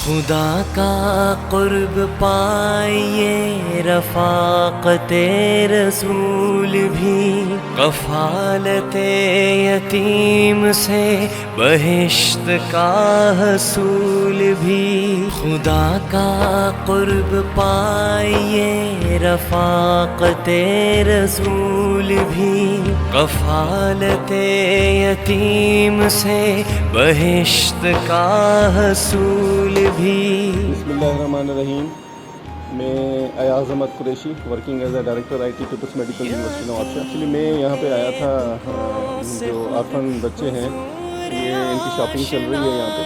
خدا کا قرب پائیے رفاقت رسول بھی، کفالت یتیم سے بہشت کا حصول بھی۔ خدا کا قرب پائیے رفاقت رسول بھی، کفالت یتیم سے بہشت کا حصول بھی۔ بسم اللہ الرحمن الرحیم۔ میں Ayaz Ahmed Qureshi, working as a director I T Peoples Medical University Nawabshah. Actually میں یہاں پہ آیا تھا، جو آرفن بچے ہیں یہ ان کی شاپنگ چل رہی ہے یہاں پہ،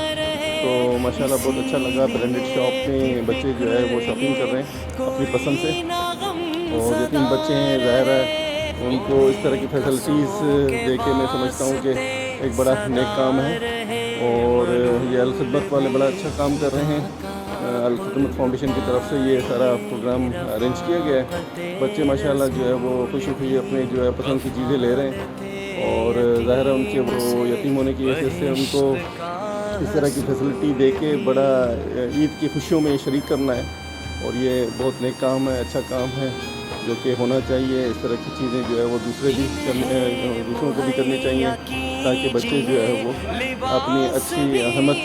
تو ماشاءاللہ بہت اچھا لگا۔ برانڈیڈ شاپ میں بچے جو ہے وہ شاپنگ کر رہے ہیں اپنی پسند سے، اور یتیم بچے ہیں، ظاہر ہے ان کو اس طرح کی فیسلٹیز دے کے میں سمجھتا ہوں کہ ایک بڑا نیک کام ہے، اور یہ الخدمت والے بڑا اچھا کام کر رہے ہیں۔ الخدمت فاؤنڈیشن کی طرف سے یہ سارا پروگرام ارینج کیا گیا ہے۔ بچے ماشاءاللہ جو ہے وہ خوشی خوشی اپنے جو ہے پسند کی چیزیں لے رہے ہیں، اور ظاہر ہے ان کے وہ یتیم ہونے کی حیثیت سے ان کو اس طرح کی فیسلٹی دے کے بڑا عید کی خوشیوں میں شریک کرنا ہے، اور یہ بہت نیک کام ہے، اچھا کام ہے جو کہ ہونا چاہیے۔ اس طرح کی چیزیں جو ہے وہ دوسروں کو بھی کرنی چاہیے، تاکہ بچے جو ہے وہ اپنی اچھی ہمت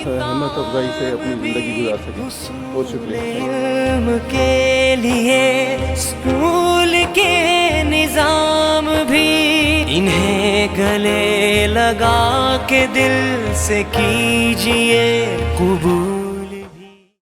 افزائی سے اپنی زندگی گزار سکیں۔ بہت شکریہ۔ کے لیے اسکول کے نظام بھی انہیں گلے لگا کے دل سے کیجیے قبول۔